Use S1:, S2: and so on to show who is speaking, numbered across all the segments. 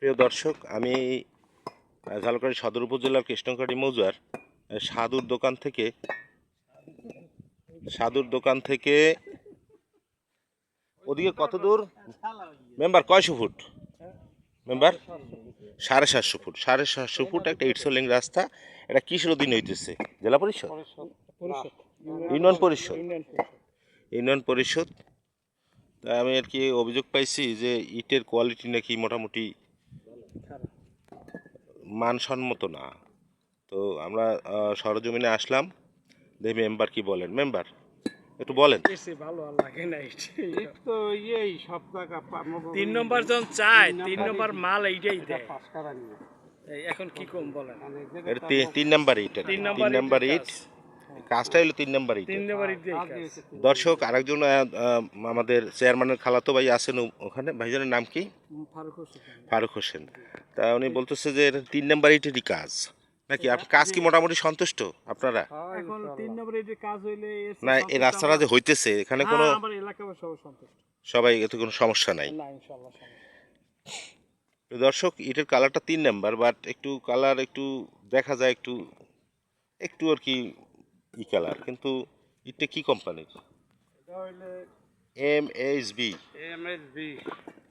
S1: প্রিয় দর্শক, আমি ঝালকাঠি সদর উপজেলার কৃষ্ণকাঠি মৌজার সাধুর দোকান থেকে ওদিকে কত দূর মেম্বার? কয়শো ফুট মেম্বার? 750 ফুট। 750 ফুট একটা ইটসলিং রাস্তা। এটা কিসের অধীন হইতেছে? জেলা পরিষদ, ইউনিয়ন পরিষদ। তা আমি আর কি অভিযোগ পাইছি যে ইটের কোয়ালিটি নাকি মোটামুটি মানসম্মত না। তো আমরা সরজমিনে আসলাম, দেখি মেম্বার কি বলেন। মেম্বার একটু বলেন।
S2: ভালো লাগে না তো এই সব জায়গা 3 নম্বর জন চায়, 3 নম্বর মাল এইটাই দেয়। এখন কি কম বলেন?
S1: এটা 3 নাম্বার ইট, 3 নাম্বার ইট কাজটা হলো 3 নাম্বার ইট। দর্শক, আরেকজন আমাদের চেয়ারম্যানের খালাতো ভাই আছেন ওখানে, ভাইজানের নাম কি? ফারুক হোসেন। তা উনি বলতেছে যে এটা 3 নাম্বার ইটেরই কাজ নাকি? কাজ কি মোটামুটি সন্তুষ্ট আপনারা?
S2: এখন 3 নম্বর ইটের কাজ হইলে
S1: না, এই রাস্তাটা যে হইতেছে এখানে কোনো
S2: আমার এলাকার সবাই সন্তুষ্ট,
S1: সবাই, এতে কোনো সমস্যা নাই?
S2: না ইনশাআল্লাহ।
S1: দর্শক, ইটের কালারটা 3 নাম্বার, বাট একটু কালার একটু দেখা যায় একটু একটু আর কি ই কালার, কিন্তু ইটটা কি কোম্পানির?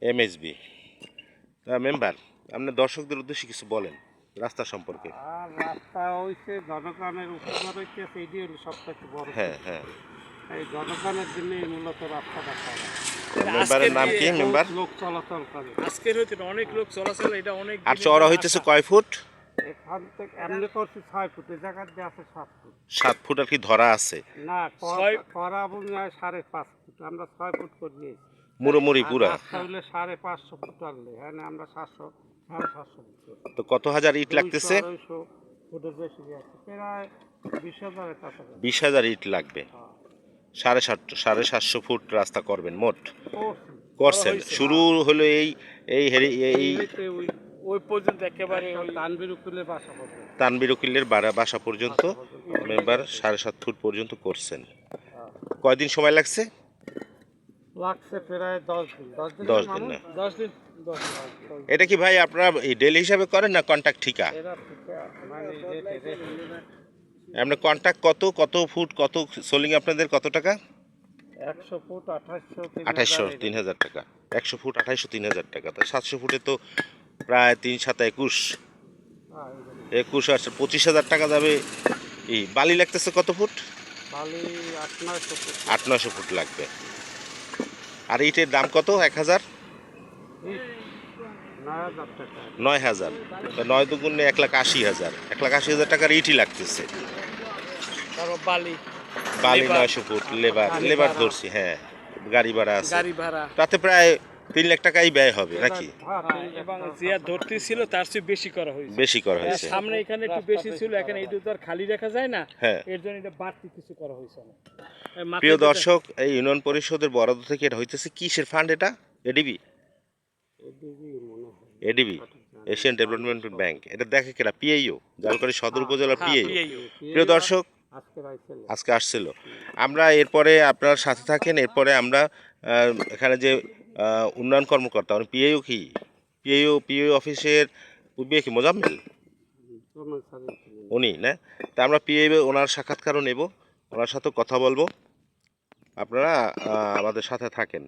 S1: এমএসবি। তা মেম্বার, আপনি দর্শকদের উদ্দেশ্যে কিছু বলেন রাস্তা সম্পর্কে।
S2: আর রাস্তা হইছে জনগণের উপকার হইতেছে, এটি হলো সবথেকে বড়।
S1: হ্যাঁ হ্যাঁ,
S2: এই জনগণের জন্যই মূলত রাস্তাটা করা।
S1: মেম্বারের নাম কি? মেম্বার
S2: লোক চলাচল করে, আজকের হইতে অনেক লোক চলাচল, এটা অনেক।
S1: আর চওড়া হইতেছে কয় ফুট?
S2: এখান থেকে এমনি করছি 6 ফুট, এই জায়গা দিয়ে আছে 7 ফুট।
S1: 7 ফুট আর কি ধরা আছে?
S2: না, করা বুঝি 5.5 ফুট, আমরা 6 ফুট করে দিয়েছি
S1: মুড়োমুড়ি পুরা।
S2: রাস্তা হইলে 550 ফুট আনলে, হ্যাঁ আমরা 700 750 ফুট।
S1: তো কত হাজার ইট লাগতেছে?
S2: 200 ফুটের বেশি আছে, প্রায় 20,000-এর কাছাকাছি।
S1: 20,000 ইট লাগবে। 750 ফুট রাস্তা করবেন মোট? করছেন। শুরু হলো এই এই এই
S2: ওই পর্যন্ত একেবারে
S1: তানবির উকিলের বাসা পর্যন্ত মেম্বার 7.5 ফুট পর্যন্ত করছেন। কয়দিন সময় লাগছে?
S2: প্রায়
S1: 10 দিন। না,
S2: 10 দিন।
S1: এটা কি ভাই আপনারা ডেলি হিসাবে করেন না কন্ট্রাক্ট ঠিকা? আপনার কন্ট্রাক্ট কত ফুট, কত সোলিং আপনাদের কত টাকা?
S2: 100 ফুট
S1: 2800 3,000 টাকা। 100 ফুট 2800 3,000 টাকা। তা 700 ফুটে তো প্রায় 3 7 21 আর 25,000 টাকা যাবে। এই বালি লাগতেছে কত ফুট?
S2: বালি
S1: 8-900 ফুট লাগবে। আর ইটের দাম কত? 1,000? 9,000। 9 দুগুণে 1,80,000। 1,80,000 টাকার ইটই লাগতেছে। বালি 900 ফুট, লেবার ধরছি, হ্যাঁ গাড়ি ভাড়া আছে, তাতে প্রায় 3 লাখ টাকাই ব্যয় হবে নাকি?
S2: এবং যে ধরতে ছিল তার চেয়ে বেশি করা হয়েছে। সামনে এখানে একটু বেশি ছিল, এখানে এইটা তো আর খালি রাখা যায় না, এর জন্য এটা বাড়তি কিছু করা হয়েছে না।
S1: প্রিয় দর্শক, এই ইউনিয়ন পরিষদের বরাদ্দ থেকে এটা হইতেছে কিসের ফান্ড? এটা এডিবি, এশিয়ান ডেভেলপমেন্ট ব্যাংক। এটা দেখে কেনা? পিআইও, ঝালকাঠি সদর উপজেলা পিআইও। প্রিয় দর্শক, আজকে আসছিল। আমরা এরপরে আপনার সাথে থাকেন। এরপরে আমরা এখানে যে উন্নয়ন কর্মকর্তা পিআইও পিআইও অফিসের পূর্বে কি মোজাম্মেল উনি না? তা আমরা পিআইও ওনার সাক্ষাৎকারও নেব, ওনার সাথে কথা বলবো। আপনারা আমাদের সাথে থাকেন।